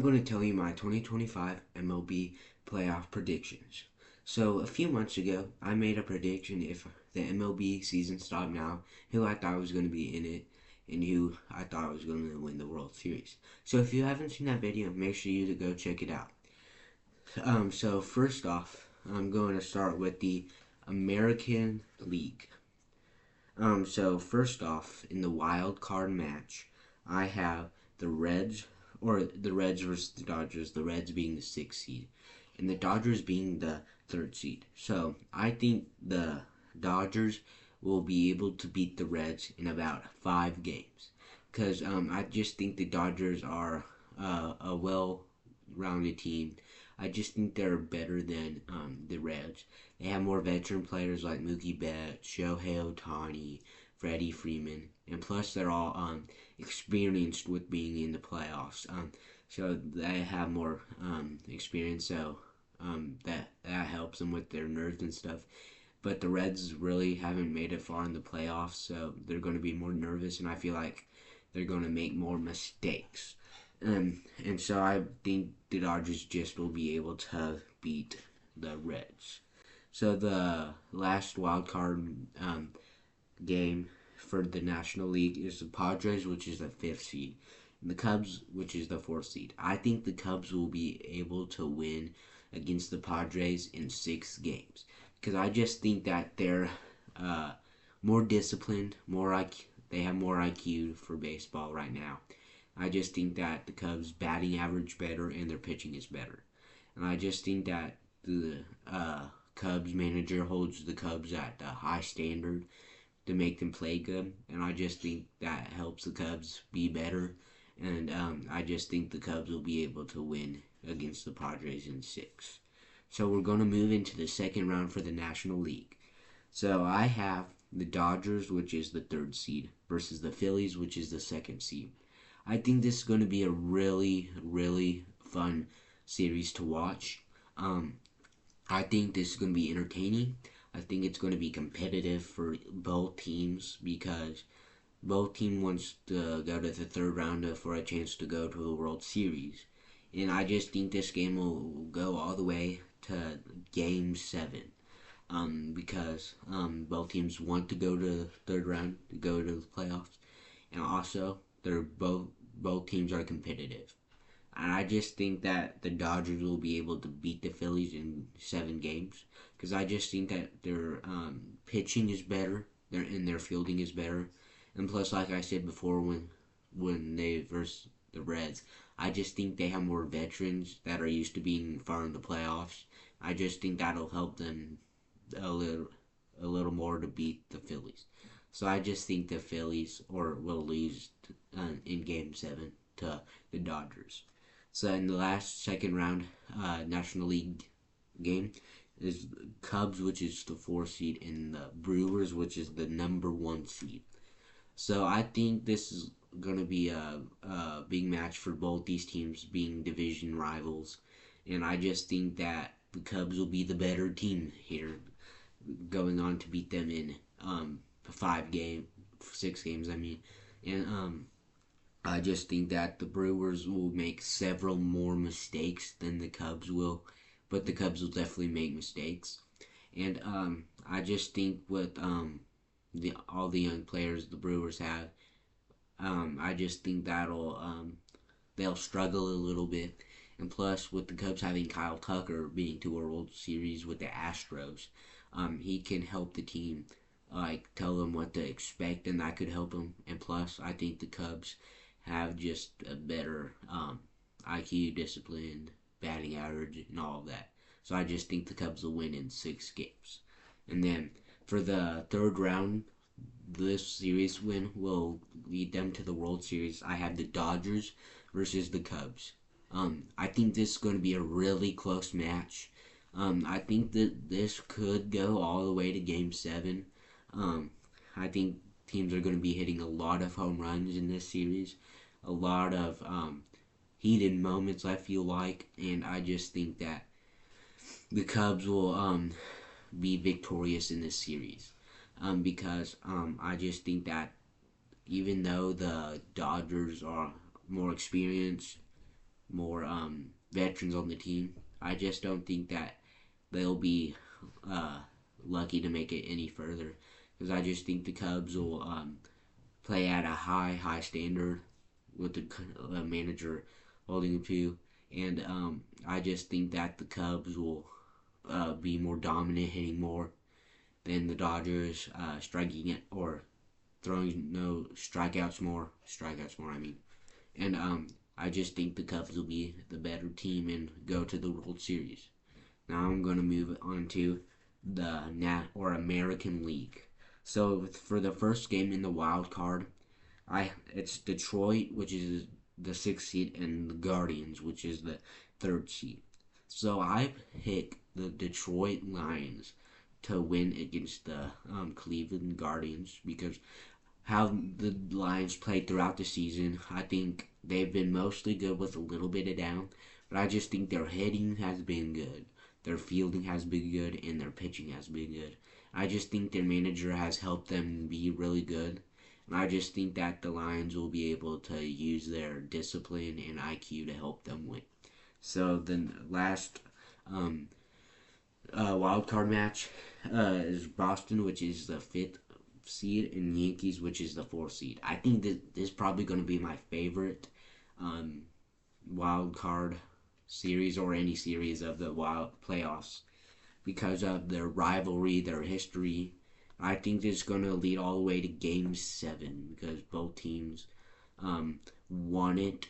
I'm going to tell you my 2025 MLB playoff predictions. So, a few months ago, I made a prediction if the MLB season stopped now, who I thought was going to be in it, and who I thought was going to win the World Series. So, if you haven't seen that video, make sure you to go check it out. So first off, I'm going to start with the American League. So first off, in the wild card match, I have the Reds, or the Reds versus the Dodgers, the Reds being the 6th seed, and the Dodgers being the 3rd seed. So I think the Dodgers will be able to beat the Reds in about 5 games. Because I just think the Dodgers are a well-rounded team. I just think they're better than the Reds. They have more veteran players like Mookie Betts, Shohei Ohtani, Freddie Freeman, and plus they're all experienced with being in the playoffs. So they have more experience. So that helps them with their nerves and stuff. But the Reds really haven't made it far in the playoffs, so they're going to be more nervous, and I feel like they're going to make more mistakes. And so I think the Dodgers just will be able to beat the Reds. So the last wild card game for the National League is the Padres, which is the 5th seed, and the Cubs, which is the 4th seed. I think the Cubs will be able to win against the Padres in 6 games because I just think that they're more disciplined, they have more IQ for baseball right now. I just think that the Cubs' batting average better and their pitching is better. And I just think that the Cubs manager holds the Cubs at a high standard to make them play good. And I just think that helps the Cubs be better. And I just think the Cubs will be able to win against the Padres in 6. So we're going to move into the second round for the National League. So I have the Dodgers, which is the 3rd seed, versus the Phillies, which is the 2nd seed. I think this is going to be a really, really fun series to watch. I think this is going to be entertaining. I think it's going to be competitive for both teams because both teams wants to go to the 3rd round for a chance to go to the World Series. And I just think this game will go all the way to Game 7. Because both teams want to go to the 3rd round, to go to the playoffs. And also, they're both teams are competitive. And I just think that the Dodgers will be able to beat the Phillies in 7 games because I just think that their pitching is better, their fielding is better, and plus, like I said before, when they versus the Reds, I just think they have more veterans that are used to being far in the playoffs. I just think that'll help them a little more to beat the Phillies. So I just think the Phillies will lose in Game 7 to the Dodgers. So in the last second round National League game is Cubs, which is the 4th seed, and the Brewers, which is the number 1 seed. So I think this is going to be a big match for both these teams being division rivals. And I just think that the Cubs will be the better team here, going on to beat them in 6 games, I mean. And I just think that the Brewers will make several more mistakes than the Cubs will, but the Cubs will definitely make mistakes. And I just think with all the young players the Brewers have, I just think they'll struggle a little bit. And plus, with the Cubs having Kyle Tucker being to a World Series with the Astros, he can help the team, tell them what to expect, and that could help them. And plus, I think the Cubs have just a better IQ, discipline, batting average, and all of that. So I just think the Cubs will win in 6 games. And then for the 3rd round, this series win will lead them to the World Series. I have the Dodgers versus the Cubs. I think this is going to be a really close match. I think that this could go all the way to Game 7. I think teams are going to be hitting a lot of home runs in this series. A lot of heated moments, I feel like. And I just think that the Cubs will be victorious in this series. Because I just think that even though the Dodgers are more experienced, more veterans on the team. I just don't think that they'll be uh, lucky to make it any further because I just think the Cubs will play at a high standard with the manager holding them to, and I just think that the Cubs will be more dominant, hitting more than the Dodgers, striking it or throwing no strikeouts more. I mean, and I just think the Cubs will be the better team and go to the World Series. Now I'm going to move on to the American League. So for the first game in the wild card, it's Detroit, which is the sixth seed, and the Guardians, which is the third seed. So I pick the Detroit Lions to win against the Cleveland Guardians because how the Lions played throughout the season, I think they've been mostly good with a little bit of down, but I just think their hitting has been good, their fielding has been good, and their pitching has been good. I just think their manager has helped them be really good, and I just think that the Lions will be able to use their discipline and IQ to help them win. So the last wild card match is Boston, which is the fifth seed, and Yankees, which is the fourth seed. I think this is probably going to be my favorite wild card series or any series of the wild playoffs because of their rivalry, their history. I think this is going to lead all the way to Game 7 because both teams want it.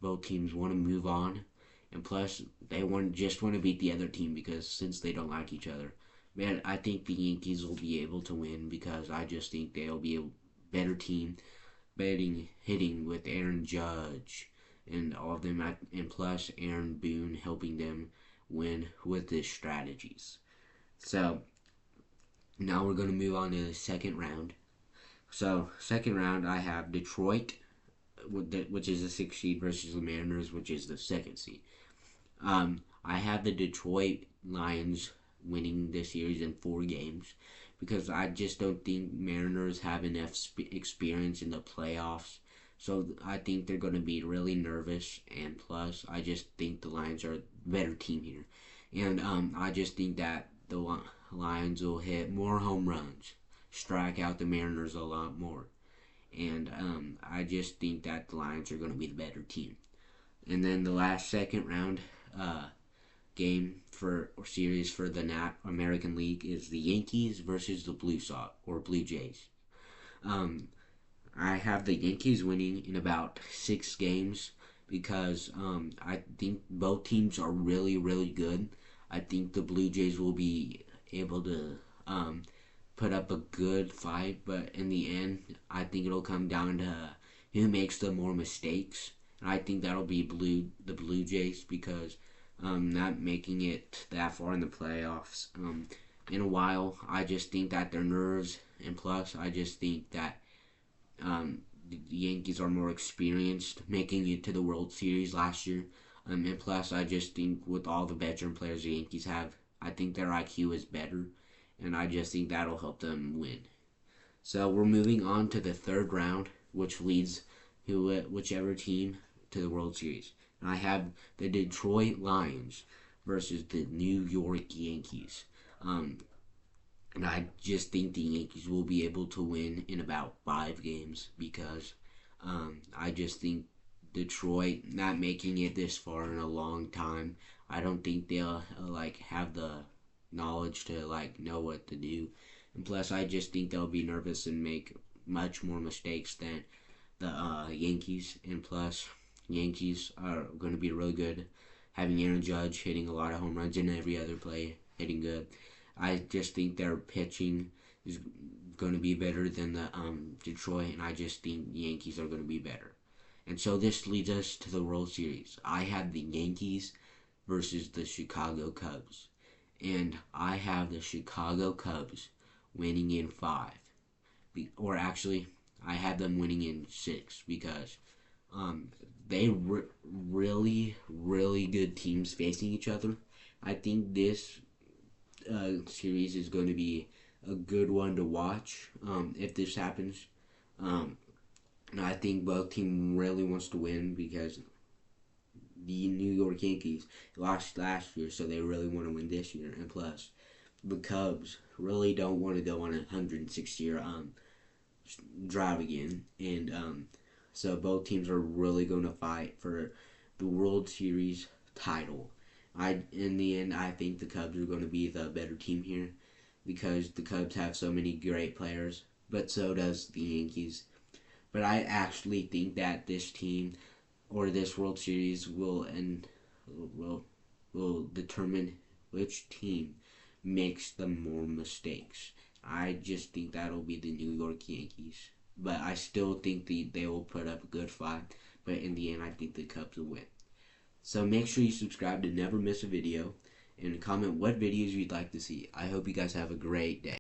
Both teams want to move on. And plus, they just want to beat the other team because since they don't like each other. Man, I think the Yankees will be able to win because I just think they'll be a better team, hitting with Aaron Judge and all of them, and plus Aaron Boone helping them win with his strategies. So now we're going to move on to the second round. So second round, I have Detroit, which is the sixth seed, versus the Mariners, which is the second seed. I have the Detroit Lions winning this series in 4 games because I just don't think Mariners have enough experience in the playoffs. So I think they're going to be really nervous, and plus I just think the Lions are a better team here. And I just think that the Lions will hit more home runs, strike out the Mariners a lot more. And I just think that the Lions are going to be the better team. And then the last second round game or series for the American League is the Yankees versus the Blue Jays. I have the Yankees winning in about 6 games because I think both teams are really, really good. I think the Blue Jays will be able to put up a good fight, but in the end, I think it'll come down to who makes the more mistakes. And I think that'll be the Blue Jays because not making it that far in the playoffs in a while. I just think that their nerves, and plus, I just think that the Yankees are more experienced making it to the World Series last year. And plus, I just think with all the veteran players the Yankees have, I think their IQ is better, and I just think that'll help them win. So we're moving on to the third round, which leads whichever team to the World Series. And I have the Detroit Lions versus the New York Yankees. And I just think the Yankees will be able to win in about 5 games because I just think Detroit not making it this far in a long time, I don't think they'll have the knowledge to know what to do. And plus, I just think they'll be nervous and make much more mistakes than the Yankees. And plus, Yankees are going to be really good, having Aaron Judge hitting a lot of home runs in every other play, hitting good. I just think their pitching is going to be better than the Detroit, and I just think the Yankees are going to be better. And so this leads us to the World Series. I have the Yankees versus the Chicago Cubs, and I have the Chicago Cubs winning in 5. Or actually, I have them winning in 6 because they really, really good teams facing each other. I think this series is going to be a good one to watch if this happens. And I think both team really wants to win because the New York Yankees lost last year, so they really want to win this year. And plus, the Cubs really don't want to go on a 106-year drought again. And so both teams are really going to fight for the World Series title. In the end, I think the Cubs are going to be the better team here because the Cubs have so many great players, but so does the Yankees. But I actually think that this team or this World Series will will determine which team makes the more mistakes. I just think that'll be the New York Yankees. But I still think they will put up a good fight. But in the end, I think the Cubs will win. So make sure you subscribe to never miss a video and comment what videos you'd like to see. I hope you guys have a great day.